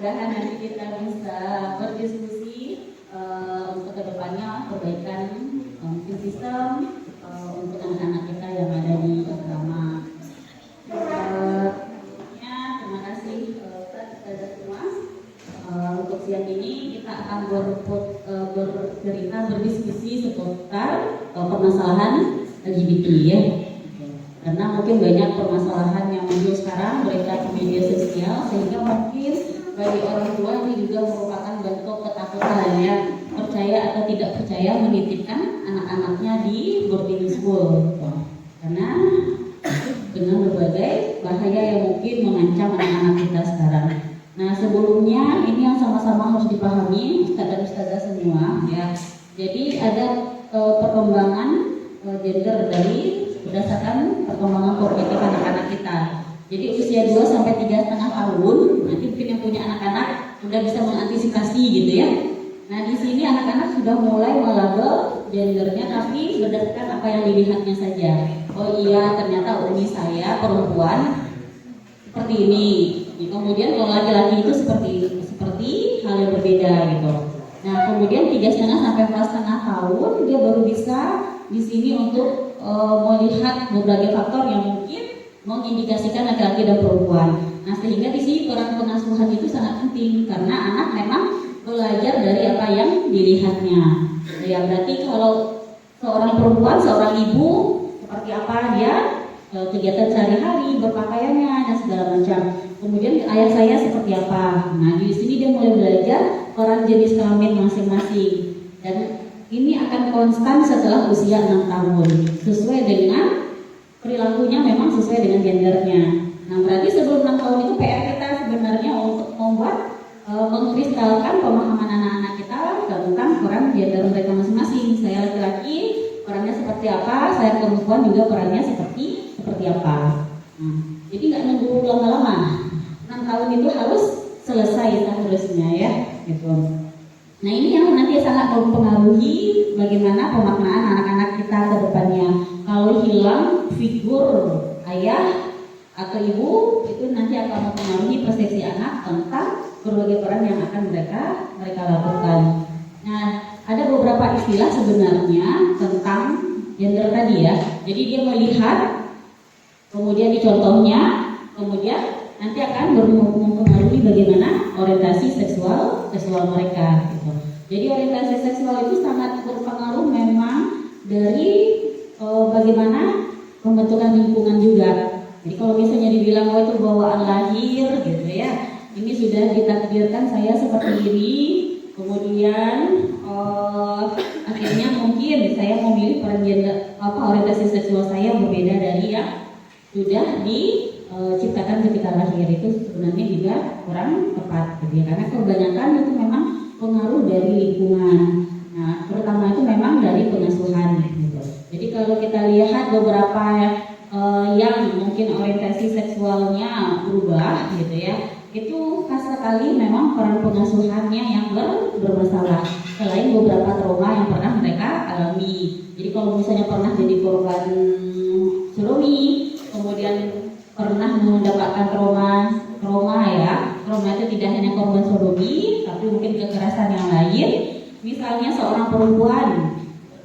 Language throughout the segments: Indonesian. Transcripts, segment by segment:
mudah-mudahan nanti kita bisa berdiskusi untuk kedepannya perbaikan mungkin sistem untuk anak-anak kita yang ada di asrama. Terima kasih kepada semua. Untuk siang ini kita akan bercerita, berdiskusi seputar permasalahan LGBT ya. Karena mungkin banyak permasalahan yang muncul sekarang beredar di media sosial, sehingga mungkin bagi orang tua ini juga merupakan bentuk ketakutan ya, percaya atau tidak percaya menitipkan anak-anaknya di boarding school, karena dengan berbagai bahaya yang mungkin mengancam anak-anak kita sekarang. Nah, sebelumnya ini yang sama-sama harus dipahami Ustaz dan Ustazah semua ya. Jadi ada perkembangan gender dari berdasarkan perkembangan kognitif anak-anak kita. Jadi usia 2 sampai 3,5 tahun, nanti mungkin yang punya anak-anak sudah bisa mengantisipasi gitu ya. Nah, di sini anak-anak sudah mulai melabel gendernya, tapi berdasarkan apa yang dilihatnya saja. Oh iya, ternyata umi saya perempuan seperti ini. Kemudian kalau laki-laki itu seperti hal yang berbeda gitu. Nah, kemudian 3,5 sampai 4,5 tahun dia baru bisa di sini untuk melihat berbagai faktor yang mungkin mengindikasikan laki-laki dan perempuan. Nah, sehingga di sini peran pengasuhan itu sangat penting karena anak memang belajar dari apa yang dilihatnya. Ya, berarti kalau seorang perempuan, seorang ibu seperti apa dia kegiatan sehari-hari, berpakaiannya dan segala macam. Kemudian ayah saya seperti apa. Nah, di sini dia mulai belajar peran jenis kelamin masing-masing. Dan ini akan konstan setelah usia 6 tahun. Sesuai dengan perilakunya, memang sesuai dengan gendernya. Nah, berarti sebelum 6 tahun itu PR kita sebenarnya untuk membuat mengkristalkan pemahaman anak-anak kita tentang peran gender mereka masing-masing. Saya laki-laki, perannya seperti apa, saya perempuan juga perannya seperti apa. Nah, jadi nggak nunggu lama-lama. 6 tahun itu harus selesai seharusnya ya, gitu. Nah, ini yang nanti sangat mempengaruhi bagaimana pemaknaan anak-anak kita ke depannya. Kalau hilang figur ayah atau ibu, itu nanti akan mempengaruhi persepsi anak tentang berbagai peran yang akan mereka lakukan. Nah, ada beberapa istilah sebenarnya tentang gender tadi ya. Jadi dia melihat, kemudian dicontohnya, kemudian nanti akan mempengaruhi bagaimana orientasi seksual mereka. Gitu. Jadi orientasi seksual itu sangat berpengaruh memang dari bagaimana pembentukan lingkungan juga. Jadi kalau misalnya dibilang itu bawaan lahir gitu ya, ini sudah ditakdirkan saya seperti ini, kemudian akhirnya mungkin saya memilih peran gender orientasi seksual saya berbeda dari yang sudah diciptakan ketika lahir. Itu sebenarnya juga kurang tepat gitu ya, karena kebanyakan itu memang pengaruh dari lingkungan. Nah, terutama itu memang dari pengasuhan gitu. Jadi kalau kita lihat beberapa yang mungkin orientasi seksualnya berubah gitu ya, itu khas sekali memang peran pengasuhannya yang bermasalah, selain beberapa trauma yang pernah mereka alami. Jadi kalau misalnya pernah jadi korban sodomi, kemudian pernah mendapatkan trauma itu tidak hanya korban sodomi, tapi mungkin kekerasan yang lain. Misalnya seorang perempuan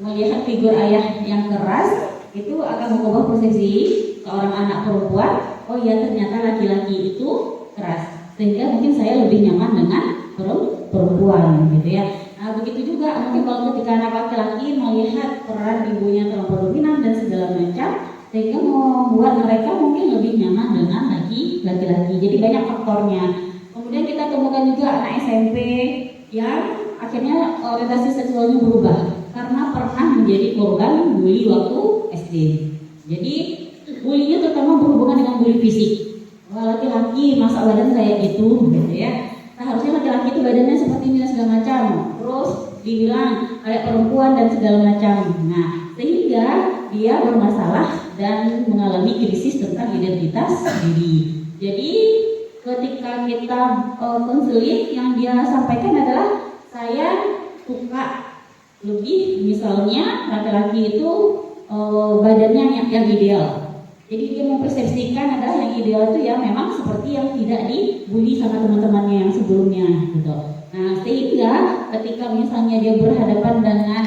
melihat figur ayah yang keras, itu akan mengubah persepsi seorang anak perempuan. Oh ya, ternyata laki-laki itu keras, sehingga mungkin saya lebih nyaman dengan perempuan gitu ya. Nah, begitu juga mungkin kalau ketika anak laki-laki melihat peran ibunya terlalu dominan dan segala macam, sehingga membuat mereka mungkin lebih nyaman dengan laki-laki. Jadi banyak faktornya. Kemudian kita temukan juga anak SMP yang akhirnya orientasi seksualnya berubah karena pernah menjadi korban bully waktu SD. Jadi bullynya terutama berhubungan dengan bully fisik. Wah, laki-laki masa badan kayak gitu ya. Nah, harusnya laki-laki itu badannya seperti ini dan segala macam. Terus dibilang kayak perempuan dan segala macam. Nah, sehingga dia bermasalah dan mengalami krisis tentang identitas diri. Jadi ketika kita konseling, yang dia sampaikan adalah saya suka lebih, misalnya laki-laki itu badannya yang ideal. Jadi dia mempersepsikan adalah yang ideal itu ya memang seperti yang tidak dibully sama teman-temannya yang sebelumnya gitu. Nah sehingga ketika misalnya dia berhadapan dengan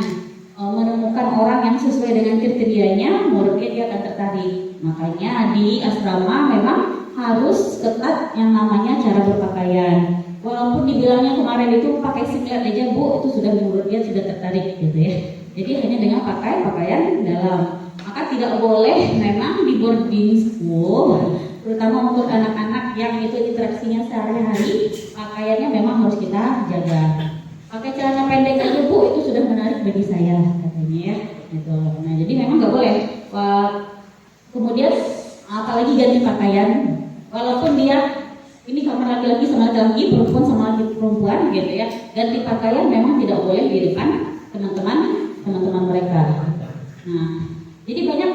menemukan orang yang sesuai dengan kriterianya, menurutnya dia akan tertarik. Makanya di asrama memang harus ketat yang namanya cara berpakaian. Walaupun dibilangnya kemarin itu pakai singlet aja Bu, itu sudah menurut dia sudah tertarik gitu ya. Jadi hanya dengan pakai pakaian dalam. Maka tidak boleh memang di boarding school, terutama untuk anak-anak yang itu interaksinya sehari-hari, pakaiannya memang harus kita jaga. Pakai celana pendek aja Bu, itu sudah menarik bagi saya katanya ya. Gitu. Nah jadi memang nggak boleh. Kemudian apalagi ganti pakaian, walaupun dia ini kamar laki-laki sama laki-laki, perempuan sama perempuan gitu ya. Ganti pakaian memang tidak boleh di depan teman-teman mereka. Nah, jadi banyak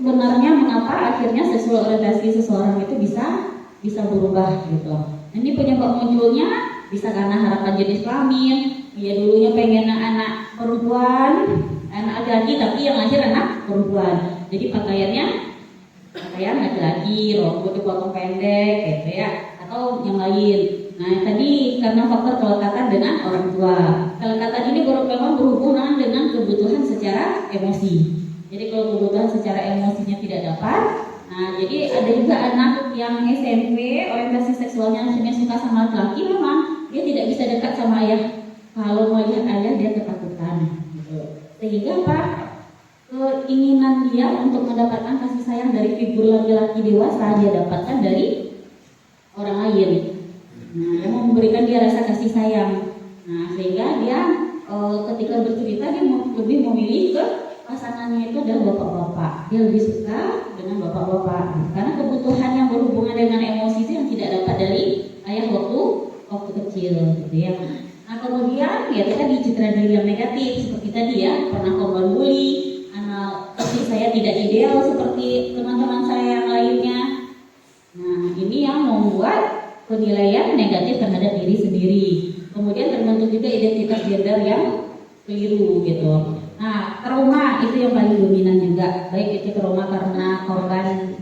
sebenarnya mengapa akhirnya seksual orientasi seseorang itu bisa berubah gitu. Ini penyebab munculnya bisa karena harapan jenis kelamin. Dia dulunya pengen anak perempuan, anak laki-laki, tapi yang lahir anak perempuan. Jadi pakaian laki-laki, rambut dipotong pendek gitu ya. Atau yang lain. Nah tadi karena faktor kelekatan dengan orang tua. Kelekatan ini memang berhubungan dengan kebutuhan secara emosi. Jadi kalau kebutuhan secara emosinya tidak dapat, nah jadi ada juga anak yang SMP orientasi seksualnya hanya suka sama laki-laki, memang dia tidak bisa dekat sama ayah. Kalau melihat ayah dia ketakutan. Gitu. Sehingga apa? Keinginan dia untuk mendapatkan kasih sayang dari figur laki-laki dewasa dia dapatkan dari orang lain. Nah, yang memberikan dia rasa kasih sayang. Nah, sehingga dia ketika bercerita dia lebih memilih ke pasangannya itu adalah bapak-bapak. Dia lebih suka dengan bapak-bapak. Karena kebutuhan yang berhubungan dengan emosi itu yang tidak dapat dari ayah waktu kecil, gitu ya. Nah, kemudian ya kita di citra diri yang negatif seperti tadi ya, pernah korban bully, anak kecil saya tidak ideal seperti teman-teman saya yang lainnya. Nah, ini yang membuat penilaian negatif terhadap diri sendiri. Kemudian terbentuk juga identitas gender yang keliru gitu. Nah, trauma itu yang paling dominan juga, baik itu trauma karena korban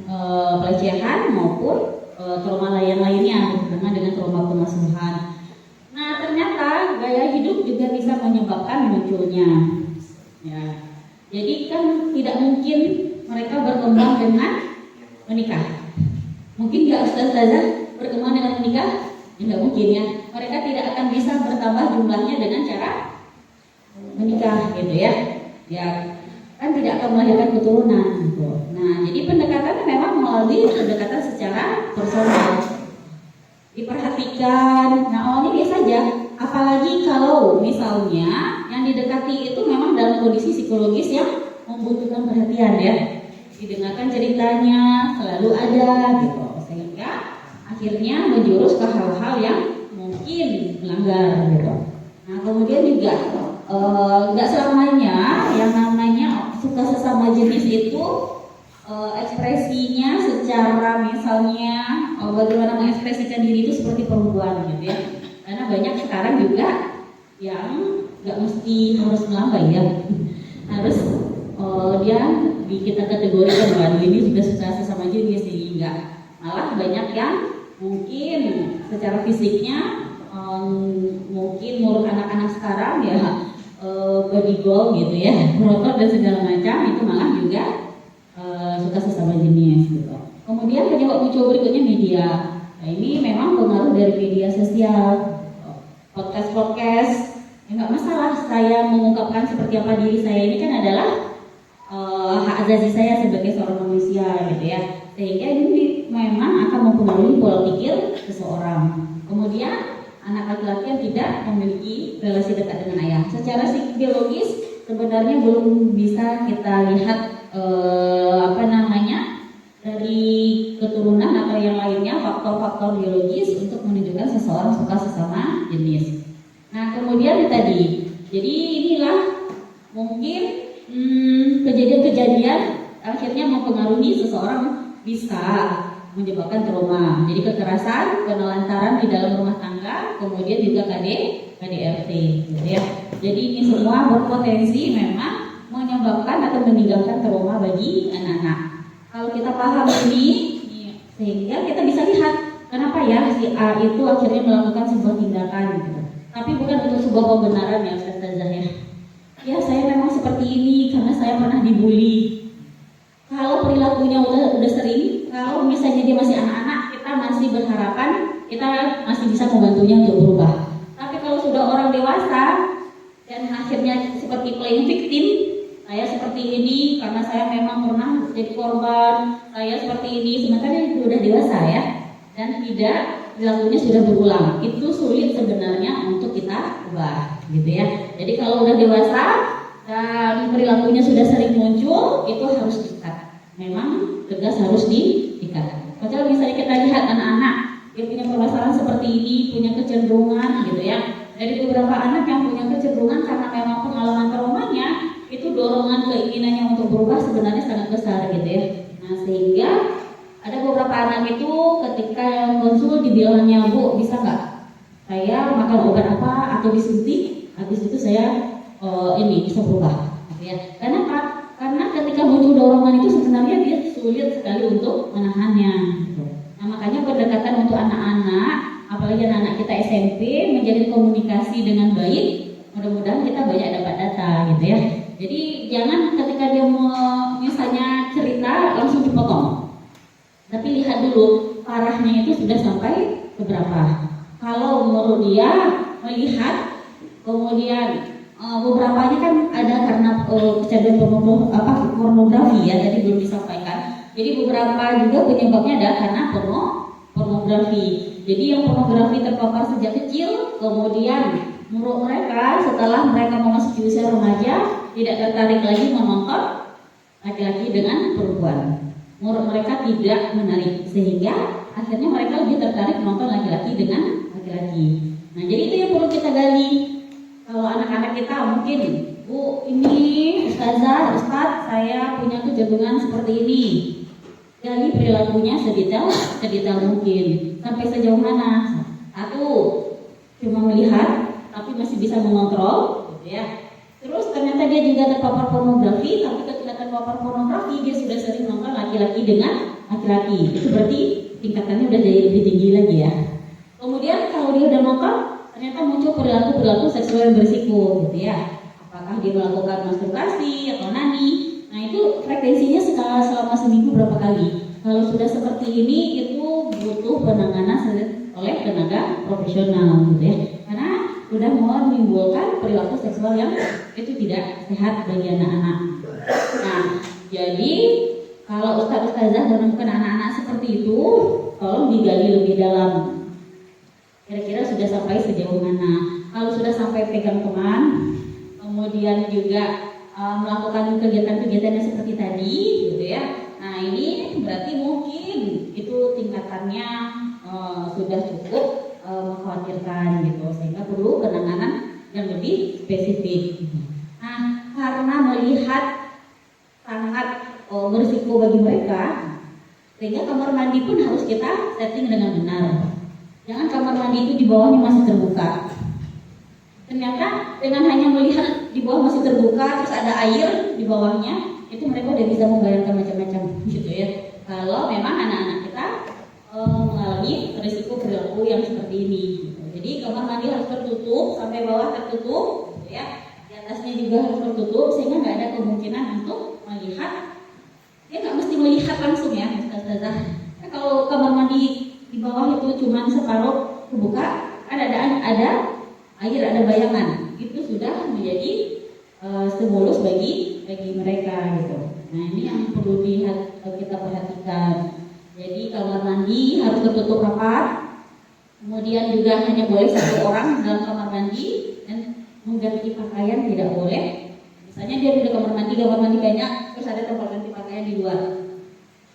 pelecehan maupun trauma lainnya berhubungan dengan trauma pengasuhan. Nah, ternyata gaya hidup juga bisa menyebabkan munculnya. Ya. Jadi kan tidak mungkin mereka berkembang dengan menikah. Mungkin nggak Ustazah berkembang dengan menikah? Ya, nggak mungkin ya. Mereka tidak akan bisa bertambah jumlahnya dengan cara menikah gitu ya. Ya kan tidak akan melahirkan keturunan gitu. Nah jadi pendekatannya memang melalui pendekatan secara personal, diperhatikan. Nah awalnya biasa saja, apalagi kalau misalnya yang didekati itu memang dalam kondisi psikologis yang membutuhkan perhatian ya, didengarkan ceritanya selalu ada gitu, sehingga akhirnya menjurus ke hal-hal yang mungkin melanggar gitu. Nah kemudian juga nggak selamanya yang namanya suka sesama jenis itu ekspresinya secara misalnya bagaimana mengekspresikan diri itu seperti perempuan gitu ya. Karena banyak sekarang juga yang nggak mesti harus melambai ya, harus dia kita kategorikan bahwa ini sudah suka sesama jenis, sehingga malah banyak yang mungkin secara fisiknya mungkin menurut anak-anak sekarang ya body goal gitu ya, berotot dan segala macam, itu malah juga suka sesama jenis gitu. Kemudian penyebab muncul berikutnya media. Nah ini memang pengaruh dari media sosial, podcast ya nggak masalah saya mengungkapkan seperti apa diri saya, ini kan adalah hak asasi saya sebagai seorang manusia gitu ya, sehingga ini memang akan mempengaruhi pola pikir seseorang. Kemudian anak laki-laki yang tidak memiliki relasi dekat dengan ayah. Secara biologis sebenarnya belum bisa kita lihat dari keturunan atau yang lainnya faktor-faktor biologis untuk menunjukkan seseorang suka sesama jenis. Nah kemudian tadi, jadi inilah mungkin kejadian-kejadian akhirnya mempengaruhi seseorang bisa menyebabkan trauma. Jadi kekerasan, penelantaran di dalam rumah tangga, kemudian juga KDRT gitu ya. Jadi ini semua berpotensi memang menyebabkan atau meninggalkan trauma bagi anak-anak. Kalau kita paham ini, sehingga kita bisa lihat kenapa ya si A itu akhirnya melakukan sebuah tindakan gitu. Tapi bukan untuk sebuah pembenaran ya Ustazah ya. Ya saya memang seperti ini karena saya pernah dibully. Kalau perilakunya udah sering, kalau misalnya dia masih anak-anak, kita masih berharapan kita masih bisa membantunya untuk berubah. Tapi kalau sudah orang dewasa dan akhirnya seperti playing victim, saya seperti ini karena saya memang pernah jadi korban, saya seperti ini, sementara dia sudah dewasa ya, dan tidak perilakunya sudah berulang. Itu sulit sebenarnya untuk kita ubah, gitu ya. Jadi kalau udah dewasa dan perilakunya sudah sering muncul, itu harus diikat. Memang tegas harus diikat. Kalau misalnya kita lihat anak-anak yang punya permasalahan seperti ini, punya kecenderungan, gitu ya. Dari beberapa anak yang punya kecenderungan karena memang pengalaman traumanya, itu dorongan keinginannya untuk berubah sebenarnya sangat besar, gitu ya. Nah sehingga ada beberapa anak itu ketika yang konsul dibilangnya, Bu bisa nggak saya makan obat apa atau disuntik, habis itu saya ini bisa berubah, gitu ya. Karena ketika muncul dorongan itu sebenarnya dia sulit sekali untuk menahannya, gitu. Nah makanya pendekatan untuk anak-anak, apalagi anak-anak kita SMP, menjalin komunikasi dengan baik, mudah-mudahan kita banyak dapat data, gitu ya. Jadi jangan ketika dia misalnya cerita langsung dipotong, tapi lihat dulu parahnya itu sudah sampai keberapa. Kalau menurut dia melihat, kemudian beberapanya kan ada karena kecanduan pornografi ya, tadi belum disampaikan. Jadi beberapa juga penyebabnya ada karena pornografi. Jadi yang pornografi terpapar sejak kecil, kemudian menurut mereka setelah mereka memasuki usia remaja tidak tertarik lagi menonton laki-laki dengan perempuan. Menurut mereka tidak menarik, sehingga akhirnya mereka lebih tertarik menonton laki-laki dengan laki-laki. Nah jadi itu yang perlu kita gali. Kalau anak-anak kita mungkin, Bu ini Ustazah, Ustaz saya punya kecenderungan seperti ini. Gali perilakunya sedetail mungkin. Sampai sejauh mana? Satu, cuma melihat tapi masih bisa mengontrol, gitu ya. Terus ternyata dia juga terpapar pornografi, tapi ketika terpapar pornografi dia sudah sering nonton laki-laki dengan laki-laki. Itu berarti tingkatannya udah jadi lebih tinggi lagi ya. Kemudian kalau dia udah nonton, ternyata muncul perilaku seksual yang berisiko, gitu ya. Apakah dia melakukan masturbasi atau nani? Nah itu frekuensinya selama seminggu berapa kali? Kalau sudah seperti ini itu butuh penanganan oleh tenaga profesional, gitu ya. Karena sudah menimbulkan perilaku seksual yang itu tidak sehat bagi anak-anak. Nah, jadi kalau ustaz-ustazah menemukan anak-anak seperti itu, tolong digali lebih dalam. Kira-kira sudah sampai sejauh mana? Kalau sudah sampai pegang teman, kemudian juga melakukan kegiatan-kegiatan yang seperti tadi, gitu ya. Nah, ini berarti mungkin itu tingkatannya sudah cukup mengkhawatirkan gitu, sehingga perlu penanganan yang lebih spesifik. Nah, karena melihat sangat berisiko bagi mereka, sehingga kamar mandi pun harus kita setting dengan benar. Jangan kamar mandi itu di bawahnya masih terbuka. Ternyata dengan hanya melihat di bawah masih terbuka, terus ada air di bawahnya, itu mereka udah bisa membayangkan macam-macam, gitu ya. Kalau memang anak-anak kita mengalami risiko perilaku yang seperti ini, gitu. Jadi kamar mandi harus tertutup sampai bawah tertutup, gitu ya. Di atasnya juga harus tertutup sehingga nggak ada kemungkinan untuk melihat. Dia nggak mesti melihat langsung ya, Ustazah. Nah, kalau kamar mandi di bawah itu cuma separuh terbuka, kan ada air, ada bayangan, itu sudah menjadi stimulus bagi mereka gitu. Nah ini yang perlu kita perhatikan. Jadi kamar mandi harus tertutup rapat, kemudian juga hanya boleh satu orang dalam kamar mandi, dan mengganti pakaian tidak boleh. Misalnya dia di kamar mandi banyak, terus ada tempat ganti pakaian di luar,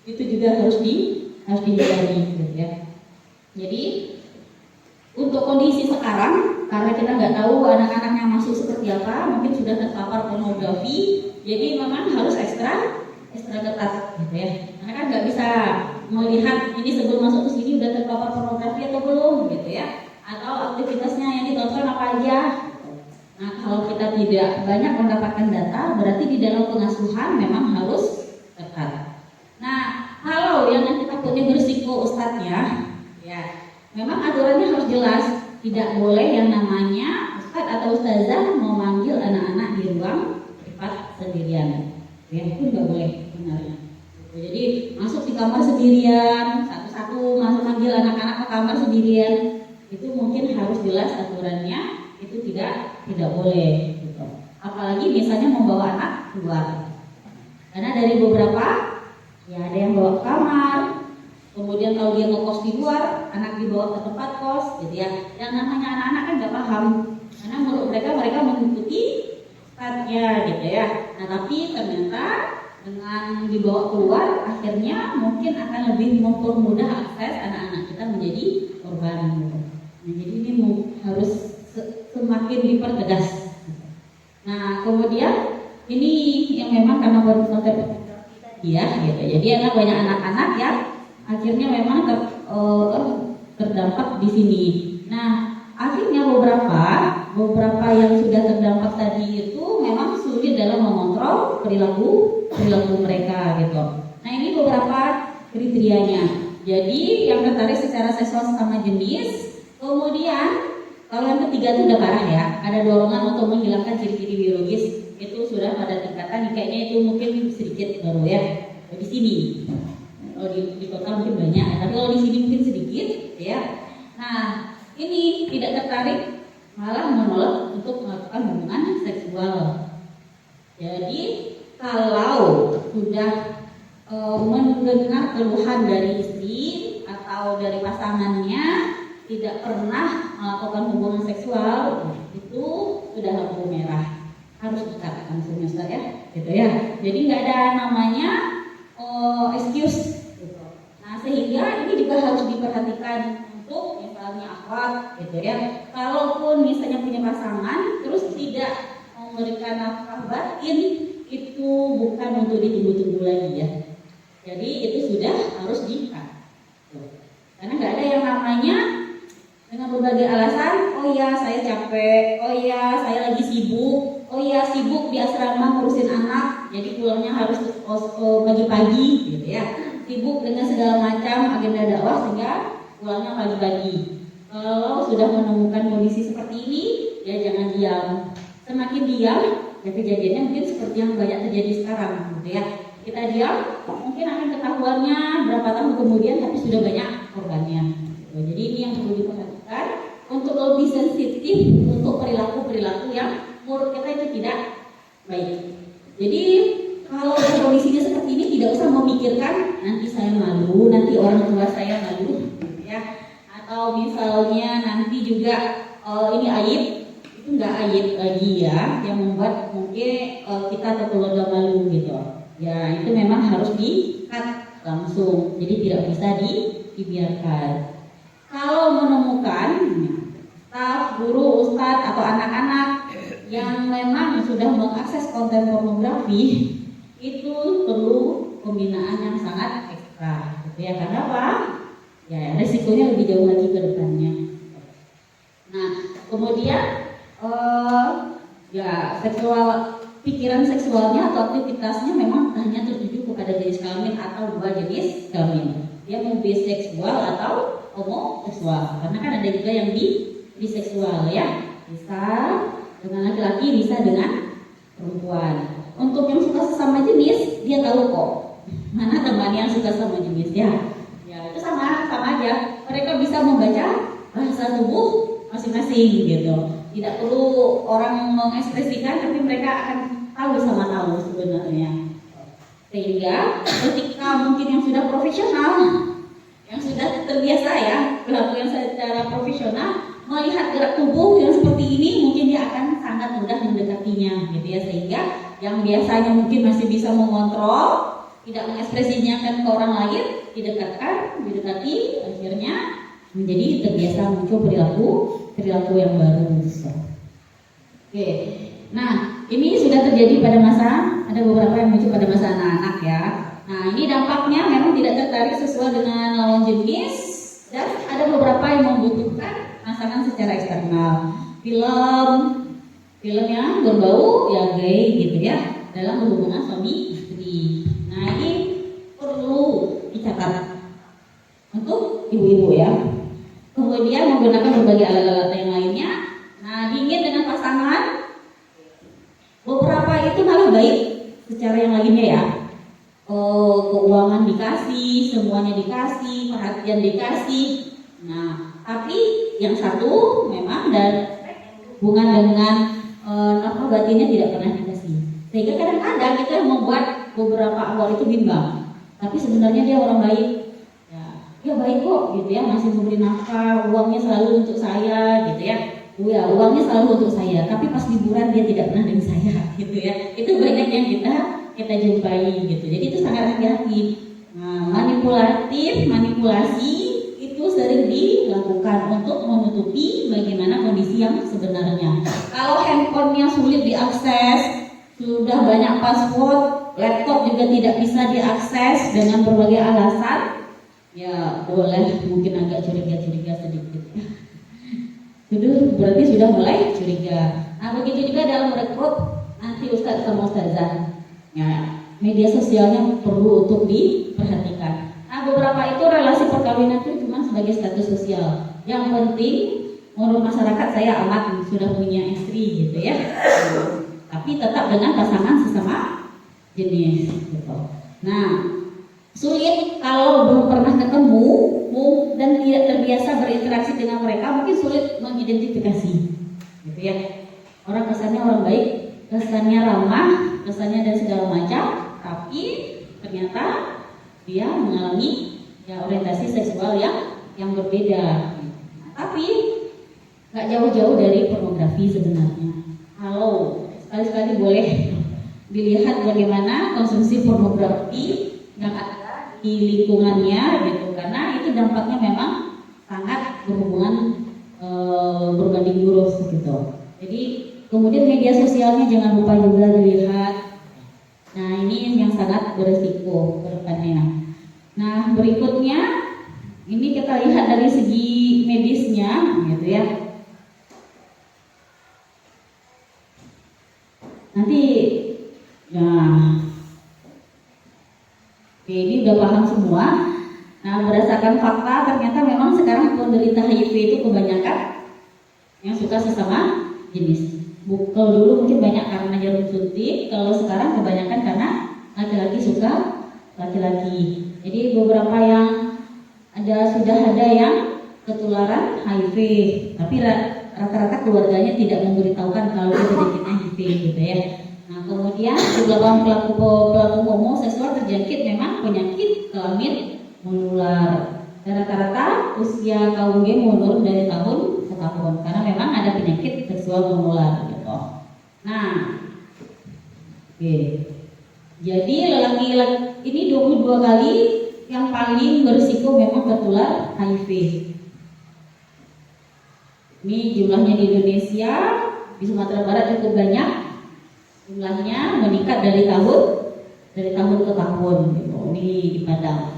itu juga harus dihindari gitu ya. Jadi untuk kondisi sekarang, karena kita nggak tahu anak-anak yang masuk seperti apa, mungkin sudah terpapar pornografi, jadi memang harus ekstra ketat, gitu ya. Karena kan nggak bisa melihat ini sebelum masuk ke sini udah terpapar pornografi atau belum, gitu ya. Atau aktivitasnya yang ditonton apa aja. Nah, kalau kita tidak banyak mendapatkan data, berarti di dalam pengasuhan memang harus ketat. Nah, kalau yang nanti takutnya berisiko ustadznya, ya memang aturannya harus jelas. Tidak boleh yang namanya ustadz atau ustazah memanggil anak-anak di ruang privat sendirian. Ya, itu nggak boleh sebenarnya. Jadi masuk di kamar sendirian, satu-satu masuk manggil anak-anak ke kamar sendirian, itu mungkin harus jelas aturannya. Itu tidak boleh. Gitu. Apalagi misalnya membawa anak keluar. Karena dari beberapa, ya ada yang bawa ke kamar, kemudian kalau dia ngekos di luar, anak dibawa ke tempat kos, gitu ya. Yang namanya anak-anak kan nggak paham, karena menurut mereka mengikuti ustadznya, gitu ya. Nah tapi ternyata dengan dibawa keluar, akhirnya mungkin akan lebih mempermudah akses anak-anak kita menjadi korban. Gitu. Nah, jadi ini harus semakin dipertegas. Nah kemudian ini yang memang karena konten ya, gitu. Jadi banyak anak-anak yang akhirnya memang terdampak di sini. Nah, akhirnya beberapa yang sudah terdampak tadi itu memang sulit dalam mengontrol perilaku mereka, gitu. Nah, ini beberapa kriterianya. Jadi yang tertarik secara seksual sama jenis, kemudian kalau yang ketiga itu udah parah ya, ada dorongan untuk menghilangkan ciri-ciri biologis, itu sudah pada tingkatan kayaknya itu mungkin sedikit baru ya. Di sini, kalau di kota mungkin banyak, tapi kalau di sini mungkin sedikit, ya. Nah, ini tidak tertarik, malah menolak untuk melakukan hubungan seksual. Jadi, kalau sudah mendengar keluhan dari istri atau dari pasangannya tidak pernah melakukan hubungan seksual, itu sudah lampu merah, harus dicatat langsung ya, gitu ya. Jadi nggak ada namanya excuse, gitu. Nah sehingga ini juga harus diperhatikan untuk misalnya akhlak, gitu ya. Kalaupun misalnya punya pasangan terus tidak memberikan nafkah batin, itu bukan untuk ditunggu-tunggu lagi ya. Jadi itu sudah harus di-cut. Karena nggak ada yang namanya dengan berbagai alasan, oh ya saya capek, oh ya saya lagi sibuk, oh ya sibuk di asrama ngurusin anak, jadi pulangnya harus pagi-pagi, gitu ya. Sibuk dengan segala macam agenda dakwah sehingga pulangnya pagi-pagi. Kalau sudah menemukan kondisi seperti ini, ya jangan diam. Semakin diam, ya kejadiannya mungkin seperti yang banyak terjadi sekarang, gitu ya. Kita diam, mungkin akan ketahuannya berapa tahun kemudian, tapi sudah banyak korbannya. Jadi ini yang perlu diperhatikan untuk lebih sensitif untuk perilaku yang menurut kita itu tidak baik. Jadi kalau kondisinya seperti ini tidak usah memikirkan nanti saya malu, nanti orang tua saya malu, ya. Atau misalnya nanti juga ini aib, itu enggak aib lagi ya, yang membuat mungkin kita atau keluarga malu gitu. Ya itu memang harus di-cut langsung, jadi tidak bisa dibiarkan. Kalau menemukan staf, guru, ustadz atau anak-anak yang memang sudah mengakses konten pornografi, itu perlu pembinaan yang sangat ekstra, gitu ya. Karena apa? Ya resikonya lebih jauh lagi ke depannya. Nah, kemudian ya pikiran seksualnya atau aktivitasnya memang hanya tertuju kepada jenis kelamin atau dua jenis kelamin. Dia mau biseksual atau homoseksual, karena kan ada juga yang biseksual ya, bisa dengan laki-laki, bisa dengan perempuan. Untuk yang suka sesama jenis, dia tahu kok mana teman yang suka sama jenis ya. Ya itu sama aja. Mereka bisa membaca bahasa tubuh masing-masing gitu. Tidak perlu orang mengekspresikan, tapi mereka akan tahu sebenarnya. Sehingga ketika mungkin yang sudah profesional, yang sudah terbiasa ya melakukan secara profesional, melihat gerak tubuh yang seperti ini, mungkin dia akan sangat mudah mendekatinya, gitu ya. Sehingga yang biasanya mungkin masih bisa mengontrol, tidak mengekspresinya ke orang lain, didekati, akhirnya menjadi terbiasa muncul perilaku yang baru. Oke, nah ini sudah terjadi pada masa, ada beberapa yang muncul pada masa anak-anak ya. Nah ini dampaknya memang tidak tertarik sesuai dengan lawan jenis, dan ada beberapa yang membutuhkan masakan secara eksternal. Film yang berbau ya gay gitu ya, dalam hubungan suami istri. Nah ini perlu ibu-ibu ya. Kemudian menggunakan berbagai alat-alat yang lainnya. Nah, dingin dengan pasangan. Beberapa itu malah baik secara yang lainnya ya. Keuangan dikasih, semuanya dikasih, perhatian dikasih. Nah, tapi yang satu memang dan hubungan dengan nafkah batinnya tidak pernah dikasih. Sehingga kadang-kadang kita membuat beberapa awal itu bimbang. Tapi sebenarnya dia orang baik. Ya baik kok gitu ya, masih memberi nafkah, uangnya selalu untuk saya gitu ya. Ya uangnya selalu untuk saya, tapi pas liburan dia tidak pernah dengan saya gitu ya. Itu banyak yang kita jumpai gitu. Jadi itu sangat hati-hati. Nah, manipulasi itu sering dilakukan untuk menutupi bagaimana kondisi yang sebenarnya. Kalau handphonenya sulit diakses, sudah banyak password, laptop juga tidak bisa diakses dengan berbagai alasan, ya boleh mungkin agak curiga-curiga sedikit ya. Itu berarti sudah mulai curiga. Nah begitu juga dalam rekrut nanti ustadz sama ustazah. Ya, media sosialnya perlu untuk diperhatikan. Nah beberapa itu relasi perkawinan itu cuma sebagai status sosial. Yang penting menurut masyarakat saya amat sudah punya istri gitu ya. Tapi tetap dengan pasangan sesama jenis gitu. Nah sulit kalau belum pernah ketemu dan tidak terbiasa berinteraksi dengan mereka, mungkin sulit mengidentifikasi gitu ya. Orang kesannya orang baik, kesannya ramah, kesannya dan segala macam, tapi ternyata dia mengalami ya orientasi seksual yang berbeda. Tapi nggak jauh-jauh dari pornografi sebenarnya. Kalau sekali-sekali boleh dilihat bagaimana konsumsi pornografi yang ada di lingkungannya gitu, karena itu dampaknya memang sangat berhubungan berbanding lurus gitu. Jadi kemudian media sosialnya jangan lupa juga dilihat. Nah ini yang sangat beresiko ke depannya. Nah berikutnya ini kita lihat dari segi medisnya gitu ya. Nanti nah ini udah paham semua. Nah berdasarkan fakta ternyata memang sekarang penderita HIV itu kebanyakan yang suka sesama jenis. Kalau dulu mungkin banyak karena jarum suntik, kalau sekarang kebanyakan karena laki-laki suka laki-laki. Jadi beberapa yang sudah ada yang ketularan HIV, tapi rata-rata keluarganya tidak memberitahukan kalau dia penyakitnya HIV gitu ya. Nah kemudian beberapa pelaku homoseksual terjangkit memang penyakit kelamin menular. Dan rata-rata usia kaum gay menurun dari tahun ke tahun karena memang ada penyakit seksual menular gitu. Nah, oke. Jadi lelaki ini 22 kali yang paling berisiko memang tertular HIV. Ini jumlahnya di Indonesia, di Sumatera Barat cukup banyak. Jumlahnya meningkat dari tahun ke tahun gitu. Ini di Padang.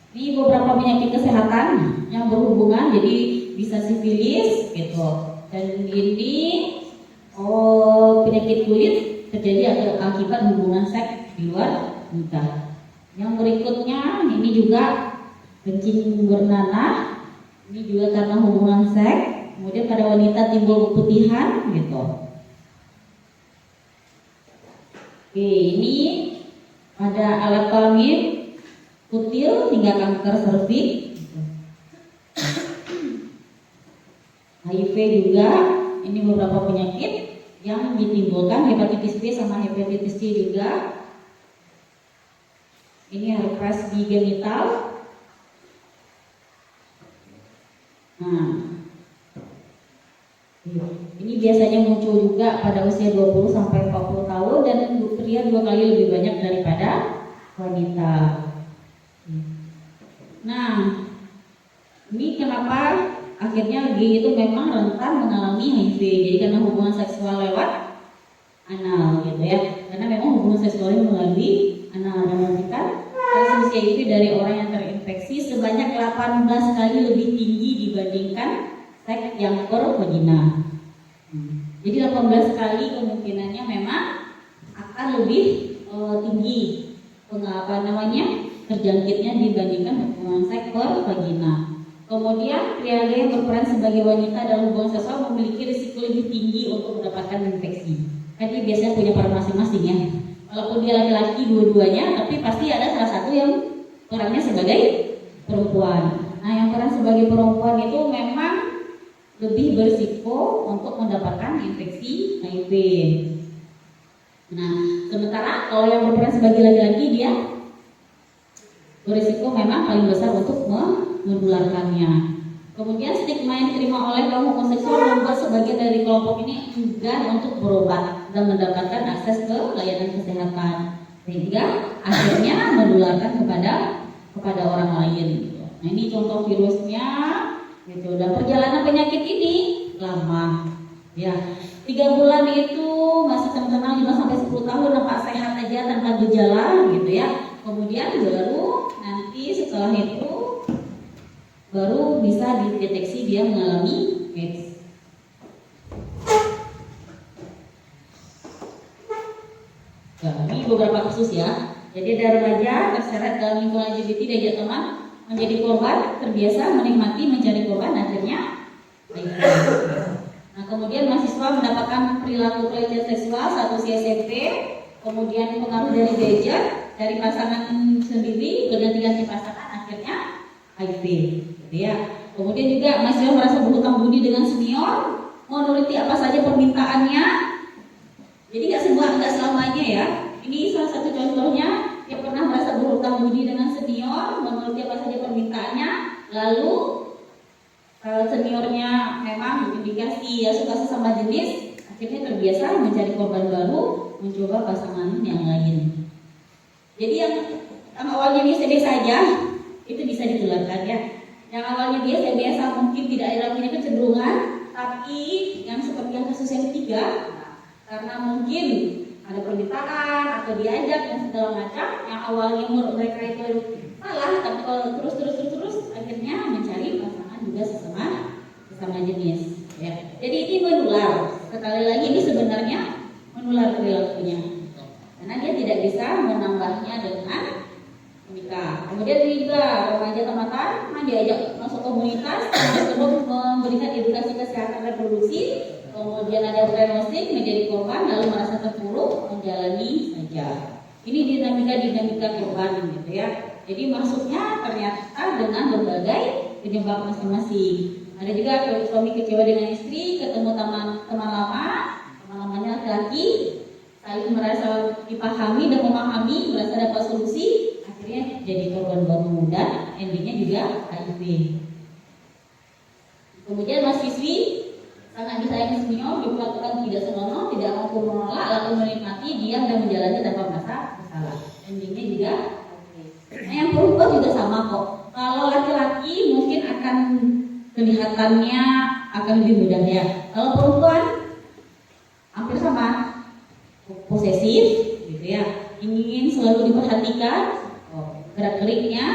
Ini beberapa penyakit kesehatan yang berhubungan, jadi bisa sifilis gitu. Dan ini penyakit kulit terjadi akibat hubungan seks di luar nikah. Yang berikutnya ini juga kencing bernanah. Ini juga karena hubungan seks. Kemudian pada wanita timbul keputihan gitu. Oke, ini ada alat kelamin, kutil hingga kanker serviks. HIV juga, ini beberapa penyakit yang ditimbulkan, hepatitis B sama hepatitis C juga. Ini herpes di genital. Nah, ini biasanya muncul juga pada usia 20 sampai 40 tahun dan pria 2 kali lebih banyak daripada wanita. Nah, ini kenapa akhirnya gay itu memang rentan mengalami HIV. Jadi karena hubungan seksual lewat anal gitu ya. Karena memang hubungan seksualnya melalui anal, dan kan transmisi HIV dari orang yang terinfeksi sebanyak 18 kali lebih tinggi dibandingkan seks yang vagina. Jadi 18 kali kemungkinannya memang akan lebih tinggi terjangkitnya dibandingkan hubungan seks vagina. Kemudian pria yang berperan sebagai wanita dalam hubungan seksual memiliki risiko lebih tinggi untuk mendapatkan infeksi. Kan dia biasanya punya peran masing-masing ya. Walaupun dia laki-laki dua-duanya, tapi pasti ada salah satu yang perannya sebagai perempuan. Nah, yang peran sebagai perempuan itu memang lebih berisiko untuk mendapatkan infeksi HIV. Nah, sementara kalau yang berperan sebagai laki-laki dia berisiko memang paling besar untuk menularkannya. Kemudian stigma yang diterima oleh kaum homoseksual membuat sebagian dari kelompok ini enggan untuk berobat dan mendapatkan akses ke layanan kesehatan, sehingga akhirnya menularkan kepada orang lain. Nah, ini contoh virusnya, gitu. Dan perjalanan penyakit ini lama, ya. 3 bulan itu masih kenal 5 sampai 10 tahun nampak sehat aja tanpa gejala, gitu ya. Kemudian baru nanti setelah itu baru bisa dideteksi dia mengalami AIDS. Nah, ini beberapa kasus ya. Jadi ada remaja terseret dalam lingkungan LGBT diajak teman menjadi korban, terbiasa menikmati mencari korban, akhirnya HIV. Nah, kemudian mahasiswa mendapatkan perilaku pelecehan seksual saat usia SMP, kemudian pengaruh dari gadget, dari pasangan sendiri, berganti-ganti pasangan, akhirnya HIV. Ya. Kemudian juga mahasiswa merasa berhutang budi dengan senior, menuruti apa saja permintaannya. Jadi nggak selamanya ya. Ini salah satu contohnya, yang pernah merasa berhutang budi dengan senior, menuruti apa saja permintaannya. Lalu kalau seniornya memang indikasi ya suka sesama jenis, akhirnya terbiasa mencari korban baru, mencoba pasangan yang lain. Jadi yang awalnya biasa-biasa aja, itu bisa ditularkan ya. Yang awalnya biasa-biasa mungkin tidak ada punya kecenderungan, tapi yang seperti yang kasus yang ketiga, karena mungkin ada permintaan atau diajak dan segala macam, yang awalnya menurut mereka itu salah, tapi kalau terus akhirnya mencari pasangan juga sesama jenis. Ya. Jadi ini menular. Sekali lagi ini sebenarnya menular perilakunya, karena dia tidak bisa menambahnya dengan menikah. Kemudian juga remaja tamatan diajak masuk komunitas untuk memberikan edukasi kesehatan reproduksi. Kemudian ada diagnostik menjadi korban lalu merasa terpuruk menjalani saja. Ini dinamika korban gitu ya. Jadi masuknya ternyata dengan berbagai penyebab masing-masing. Ada juga suami kecewa dengan istri, ketemu teman lamanya laki-laki, saling merasa dipahami dan memahami, merasa dapat solusi, akhirnya jadi korban baru dan endingnya juga HIV. Kemudian mahasiswi sangat disayangi senior, diperlakukan tidak senonoh, tidak mampu menolak, lalu menikmati, diam dan menjalani tanpa merasa bersalah. Endingnya juga HIV. Nah, yang perempuan juga sama kok. Kalau laki-laki mungkin akan kelihatannya akan lebih mudah ya. Kalau perempuan hampir sama, posesif, gitu ya, ingin selalu diperhatikan, gerak-geriknya,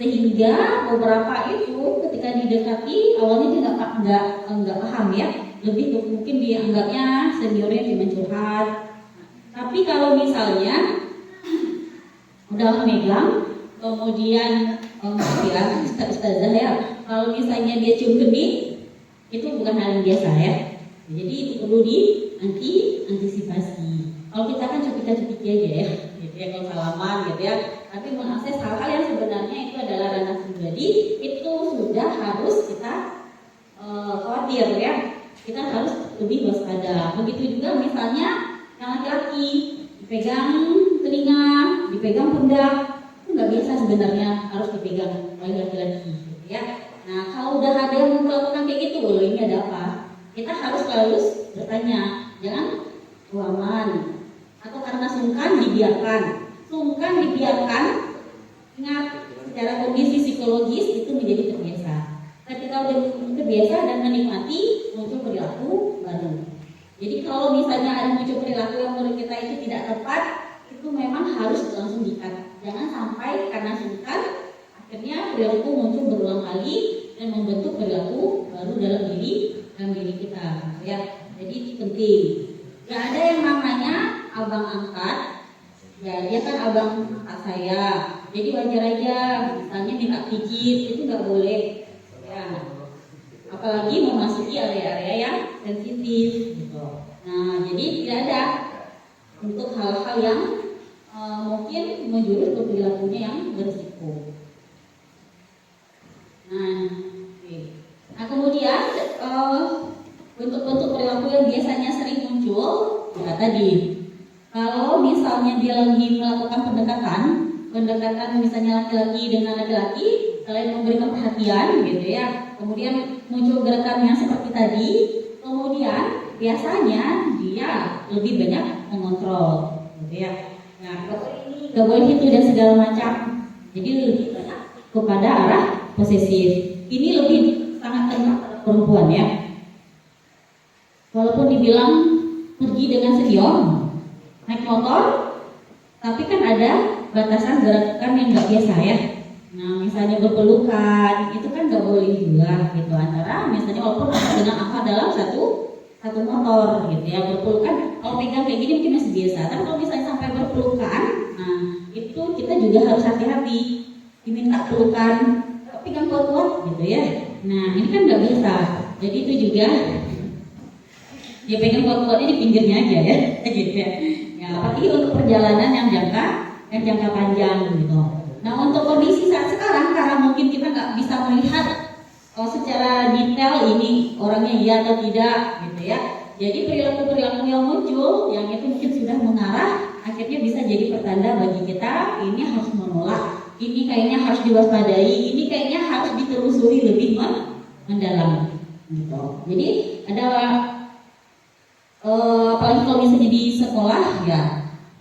sehingga beberapa itu ketika didekati awalnya dia nggak paham ya, lebih mungkin dianggapnya seniornya cuma curhat. Tapi kalau misalnya udah memegang, kemudian ustazah ya, kalau misalnya dia cium kening, itu bukan hal yang biasa ya. Jadi itu perlu diantisipasi. Kalau kita kan cupik-cupik aja ya, gitu ya, kalau salaman gitu ya. Tapi mengakses hal-hal yang sebenarnya itu adalah ranah pribadi, itu sudah harus kita khawatir ya. Kita harus lebih waspada. Begitu juga misalnya yang laki-laki dipegang telinga, dipegang pundak, itu nggak biasa sebenarnya harus dipegang oleh laki-laki, gitu ya. Nah kalau udah ada yang melakukan kayak gitu, loh ini ada apa? Kita harus selalu bertanya, jangan aman, atau karena sungkan dibiarkan. Sungkan dibiarkan, ingat secara kondisi psikologis itu menjadi terbiasa. Ketika udah terbiasa dan menikmati, muncul perilaku baru. Jadi kalau misalnya ada muncul perilaku yang menurut kita itu tidak tepat, itu memang harus langsung di-cut. Jangan sampai karena sungkan akhirnya perilaku muncul berulang kali dan membentuk perilaku baru dalam diri kita ya. Jadi ini penting. Gak ada yang namanya abang angkat ya, dia kan abang angkat saya, jadi wajar aja misalnya minta pijit, itu nggak boleh ya. apalagi memasuki area-area yang sensitif gitu. Nah, jadi tidak ada untuk hal-hal yang mungkin menjurus ke perilakunya yang berisiko. Nah, kemudian bentuk-bentuk perilaku yang biasanya sering muncul ya tadi. Kalau misalnya dia lagi melakukan pendekatan misalnya laki-laki dengan laki-laki, selain memberikan perhatian gitu ya, kemudian muncul gerakan yang seperti tadi, kemudian biasanya dia lebih banyak mengontrol gitu ya. Nah, kalau ini gak boleh itu dan segala macam, jadi lebih banyak kepada arah posesif. Ini lebih sangat tenang pada perempuan ya. Walaupun dibilang pergi dengan senior, naik motor, tapi kan ada batasan gerakan yang nggak biasa ya. Nah, misalnya berpelukan, itu kan nggak boleh juga gitu antara misalnya walaupun dengan apa dalam satu motor gitu ya. Berpelukan, kalau pegang kayak gini mungkin masih biasa, tapi kalau misalnya sampai berpelukan, nah itu kita juga harus hati-hati. Diminta pelukan, pegang kuat-kuat gitu ya. Nah, ini kan nggak bisa. Jadi itu juga dia pegang kuat-kuatnya di pinggirnya aja ya, gitu ya. Ya, apalagi untuk perjalanan yang jangka panjang gitu. Nah, untuk kondisi saat sekarang karena mungkin kita nggak bisa melihat secara detail ini orangnya iya atau tidak gitu ya. Jadi perilaku-perilaku yang muncul yang itu mungkin sudah mengarah akhirnya bisa jadi pertanda bagi kita ini harus menolak, ini kayaknya harus diwaspadai, ini kayaknya harus ditelusuri lebih mendalam gitu. Jadi ada apalagi kalau misalnya di sekolah ya,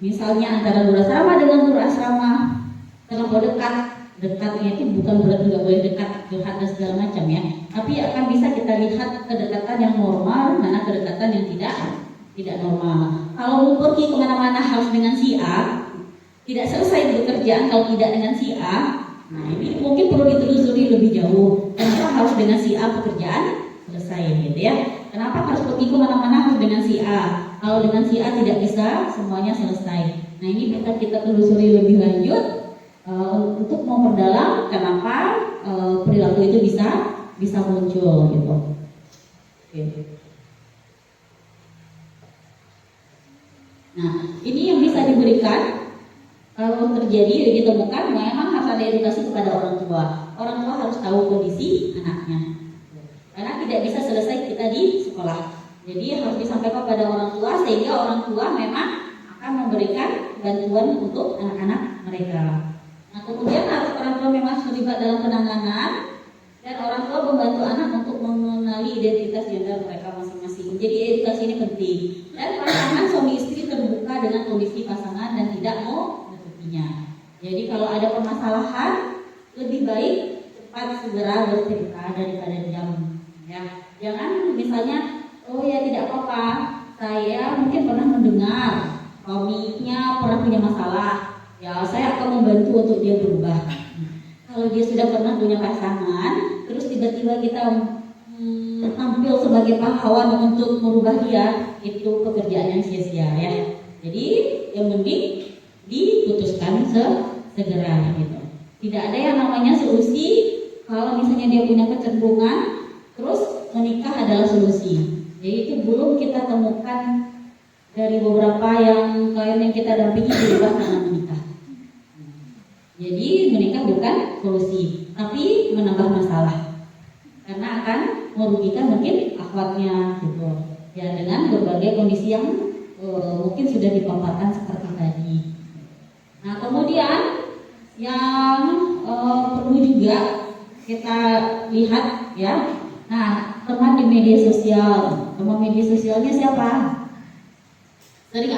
misalnya antara guru asrama dengan guru asrama terlalu dekatnya itu bukan berarti nggak boleh dekat curhat dan segala macam ya, tapi akan bisa kita lihat kedekatan yang normal mana kedekatan yang tidak normal. Kalau mau pergi kemana-mana harus dengan si A, tidak selesai pekerjaan kalau tidak dengan si A. Nah, ini mungkin perlu ditelusuri lebih jauh. Kenapa harus dengan si A pekerjaan selesai gitu ya? Kenapa harus pergi kemana-mana harus dengan si A? Kalau dengan si A tidak bisa semuanya selesai. Nah, ini kita telusuri lebih lanjut untuk memperdalam kenapa perilaku itu bisa muncul gitu. Oke. Nah, ini yang bisa diberikan kalau terjadi ditemukan memang harus ada edukasi kepada orang tua. Orang tua harus tahu kondisi anaknya. Karena tidak bisa selesai kita di sekolah. Jadi harus disampaikan pada orang tua sehingga orang tua memang akan memberikan bantuan untuk anak-anak mereka. Nah, kemudian harus orang tua memang terlibat dalam penanganan dan orang tua membantu anak untuk mengenali identitas gender mereka masing-masing. Jadi edukasi ini penting. Dan pasangan suami istri terbuka dengan kondisi pasangan dan tidak mau menutupinya. Jadi kalau ada permasalahan lebih baik cepat segera bercerita daripada diam. Ya, jangan misalnya, oh ya tidak apa-apa, saya mungkin pernah mendengar suaminya pernah punya masalah, ya saya akan membantu untuk dia berubah. Kalau dia sudah pernah punya pasangan, terus tiba-tiba kita tampil sebagai pahlawan untuk merubah dia, itu pekerjaan yang sia-sia ya. Jadi yang penting diputuskan segera gitu. Tidak ada yang namanya solusi kalau misalnya dia punya kecenderungan terus menikah adalah solusi. Jadi itu belum kita temukan dari beberapa yang klien yang kita dampingi berubah karena menikah. Jadi menikah bukan solusi, tapi menambah masalah. Karena akan merugikan mungkin akhwatnya gitu. Ya dengan berbagai kondisi yang mungkin sudah dipaparkan seperti tadi. Nah, kemudian yang perlu juga kita lihat ya. Nah, teman di media sosial, teman media sosialnya siapa? Sering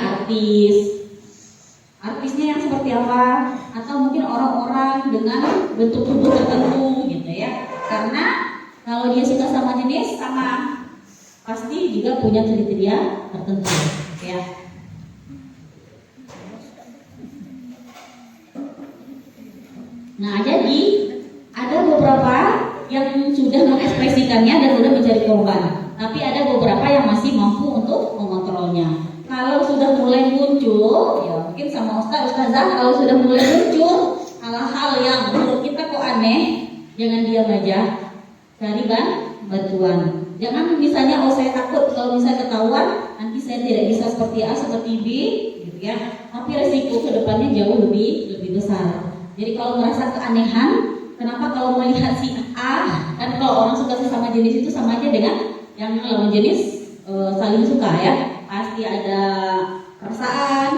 artisnya yang seperti apa? Atau mungkin orang-orang dengan bentuk tubuh tertentu gitu ya. Karena kalau dia suka sama jenis sama, pasti juga punya kriteria tertentu ya. Nah, jadi ada beberapa yang sudah mengekspresikannya dan sudah mencari korban, tapi ada beberapa yang masih mampu untuk mengontrolnya. Kalau sudah mulai muncul, ya mungkin sama ustazah kalau sudah mulai muncul hal-hal yang menurut kita kok aneh, jangan diam aja, cari bantuan. Jangan misalnya saya takut kalau misalnya ketahuan nanti saya tidak bisa seperti A seperti B gitu ya. Tapi resiko kedepannya jauh lebih besar. Jadi kalau merasa keanehan, kenapa kalau melihat si A, kan kalau orang suka sesama jenis itu sama aja dengan yang lawan jenis saling suka ya. Pasti ada perasaan,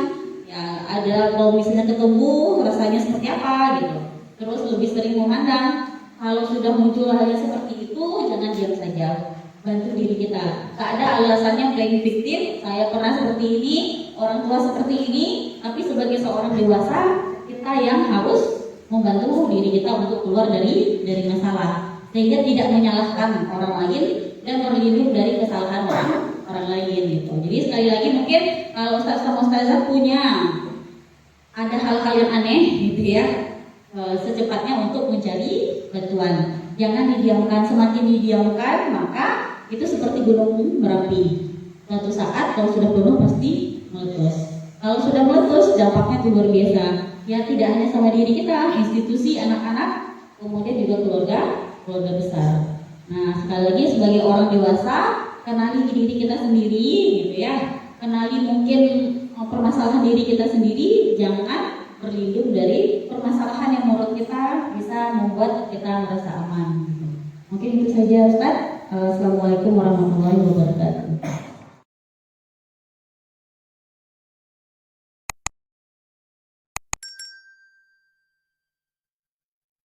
ya ada kalau misalnya ketemu rasanya seperti apa gitu. Terus lebih sering memandang. Kalau sudah muncul hal yang seperti itu, jangan diam saja, bantu diri kita. Tak ada alasannya playing victim. Saya pernah seperti ini, orang tua seperti ini, tapi sebagai seorang dewasa kita yang harus membantu diri kita untuk keluar dari masalah, sehingga tidak menyalahkan orang lain dan berlindung dari kesalahan orang lain gitu. Jadi sekali lagi mungkin kalau Ustaz sama Ustazah punya ada hal-hal yang aneh gitu ya, secepatnya untuk mencari bantuan. Jangan didiamkan. Semakin didiamkan maka itu seperti gunung Merapi. Suatu saat kalau sudah penuh pasti meletus. Kalau sudah meletus dampaknya itu luar biasa. Ya tidak hanya sama diri kita, institusi, anak-anak, kemudian juga keluarga besar. Nah sekali lagi sebagai orang dewasa, kenali diri kita sendiri gitu ya. Kenali mungkin permasalahan diri kita sendiri, jangan berlindung dari permasalahan yang menurut kita bisa membuat kita merasa aman. Mungkin itu saja Ustaz. Assalamualaikum warahmatullahi wabarakatuh.